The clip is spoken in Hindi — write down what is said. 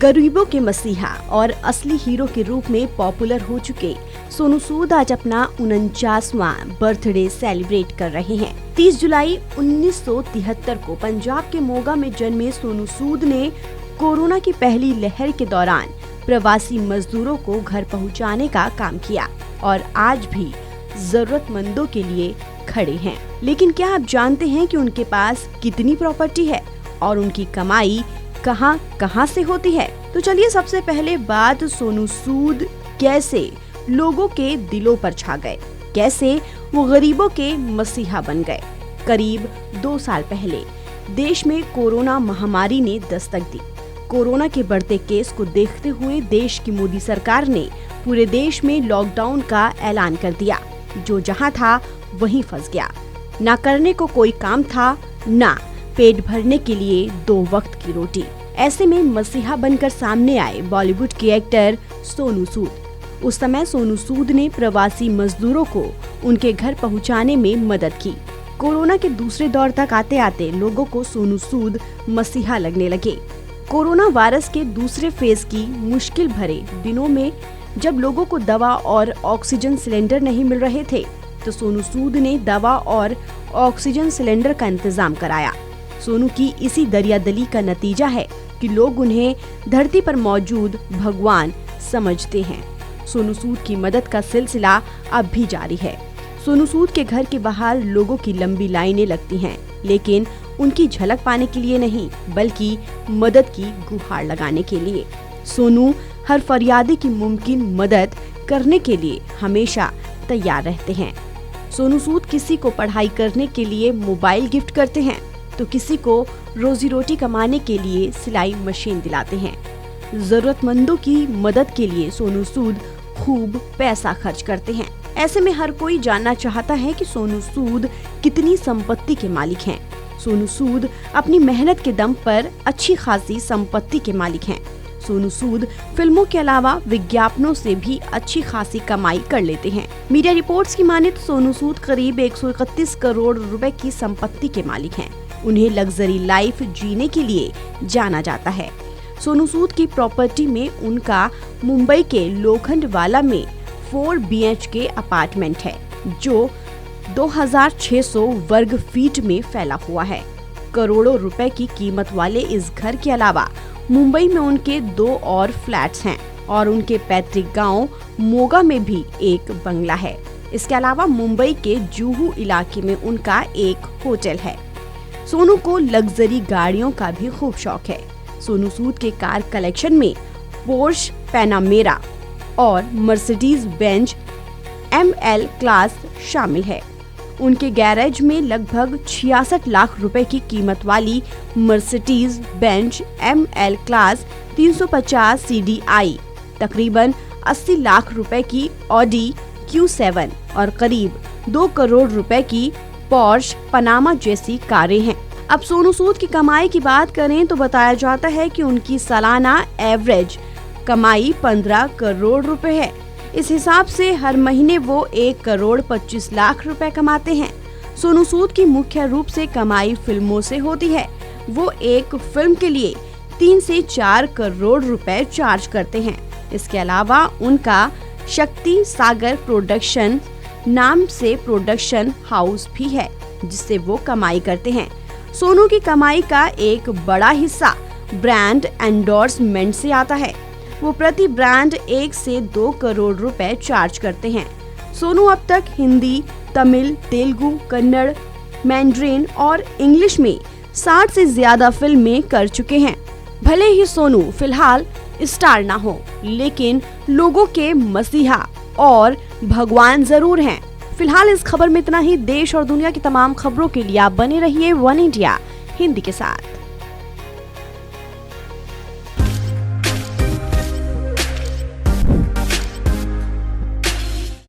गरीबों के मसीहा और असली हीरो के रूप में पॉपुलर हो चुके सोनू सूद आज अपना 49वां बर्थडे सेलिब्रेट कर रहे हैं। 30 जुलाई 1973 को पंजाब के मोगा में जन्मे सोनू सूद ने कोरोना की पहली लहर के दौरान प्रवासी मजदूरों को घर पहुंचाने का काम किया और आज भी जरूरतमंदों के लिए खड़े हैं। लेकिन क्या आप जानते हैं कि उनके पास कितनी प्रॉपर्टी है और उनकी कमाई कहां से होती है? तो चलिए सबसे पहले बात सोनू सूद कैसे लोगों के दिलों पर छा गए, कैसे वो गरीबों के मसीहा बन गए। करीब 2 साल पहले देश में कोरोना महामारी ने दस्तक दी। कोरोना के बढ़ते केस को देखते हुए देश की मोदी सरकार ने पूरे देश में लॉकडाउन का ऐलान कर दिया। जो जहां था वहीं फंस गया। ना करने को कोई काम था, ना पेट भरने के लिए 2 वक्त की रोटी। ऐसे में मसीहा बनकर सामने आए बॉलीवुड के एक्टर सोनू सूद। उस समय सोनू सूद ने प्रवासी मजदूरों को उनके घर पहुंचाने में मदद की। कोरोना के दूसरे दौर तक आते आते लोगों को सोनू सूद मसीहा लगने लगे। कोरोना वायरस के दूसरे फेज की मुश्किल भरे दिनों में जब लोगों को दवा और ऑक्सीजन सिलेंडर नहीं मिल रहे थे, तो सोनू सूद ने दवा और ऑक्सीजन सिलेंडर का इंतजाम कराया। सोनू की इसी दरियादली का नतीजा है कि लोग उन्हें धरती पर मौजूद भगवान समझते हैं। सोनू सूद की मदद का सिलसिला अब भी जारी है। सोनू सूद के घर के बाहर लोगों की लंबी लाइनें लगती हैं, लेकिन उनकी झलक पाने के लिए नहीं, बल्कि मदद की गुहार लगाने के लिए। सोनू हर फरियादी की मुमकिन मदद करने के लिए हमेशा तैयार रहते हैं। सोनू सूद किसी को पढ़ाई करने के लिए मोबाइल गिफ्ट करते हैं, तो किसी को रोजी रोटी कमाने के लिए सिलाई मशीन दिलाते हैं। जरूरतमंदों की मदद के लिए सोनू सूद खूब पैसा खर्च करते हैं। ऐसे में हर कोई जानना चाहता है कि सोनू सूद कितनी संपत्ति के मालिक हैं। सोनू सूद अपनी मेहनत के दम पर अच्छी खासी संपत्ति के मालिक हैं। सोनू सूद फिल्मों के अलावा विज्ञापनों से भी अच्छी खासी कमाई कर लेते हैं। मीडिया रिपोर्ट्स की माने तो सोनू सूद करीब 131 करोड़ रुपए की संपत्ति के मालिक हैं। उन्हें लग्जरी लाइफ जीने के लिए जाना जाता है। सोनू सूद की प्रॉपर्टी में उनका मुंबई के लोखंडवाला में 4 BHK अपार्टमेंट है, जो 2600 वर्ग फीट में फैला हुआ है। करोड़ों रुपए की कीमत वाले इस घर के अलावा मुंबई में उनके 2 और फ्लैट्स हैं और उनके पैतृक गांव मोगा में भी एक बंगला है। इसके अलावा मुंबई के जुहू इलाके में उनका एक होटल है। सोनू को लग्जरी गाड़ियों का भी खूब शौक है। सोनू सूद के कार कलेक्शन में पोर्श पैनामेरा और मर्सिडीज बेंज ML क्लास शामिल है। उनके गैरेज में लगभग 66 लाख रुपए की कीमत वाली Mercedes Benz ML class 350 CDI, तकरीबन 80 लाख रुपए की ऑडी Q7 और करीब 2 करोड़ रुपए की पोर्श पनामा जैसी कारें हैं। अब सोनू सूद की कमाई की बात करें तो बताया जाता है कि उनकी सालाना एवरेज कमाई 15 करोड़ रुपए है। इस हिसाब से हर महीने वो 1 करोड़ 25 लाख रुपए कमाते हैं। सोनू सूद की मुख्य रूप से कमाई फिल्मों से होती है। वो एक फिल्म के लिए 3 से 4 करोड़ रुपए चार्ज करते हैं। इसके अलावा उनका शक्ति सागर प्रोडक्शन नाम से प्रोडक्शन हाउस भी है, जिससे वो कमाई करते हैं। सोनू की कमाई का एक बड़ा हिस्सा ब्रांड एंडोर्समेंट से आता है। वो प्रति ब्रांड 1 से 2 करोड़ रुपए चार्ज करते हैं। सोनू अब तक हिंदी, तमिल, तेलुगु, कन्नड़, मैंड्रीन और इंग्लिश में 60 से ज्यादा फिल्में कर चुके हैं। भले ही सोनू फिलहाल स्टार ना हो, लेकिन लोगों के मसीहा और भगवान जरूर हैं। फिलहाल इस खबर में इतना ही। देश और दुनिया की तमाम खबरों के लिए आप बने रहिए वन इंडिया हिंदी के साथ।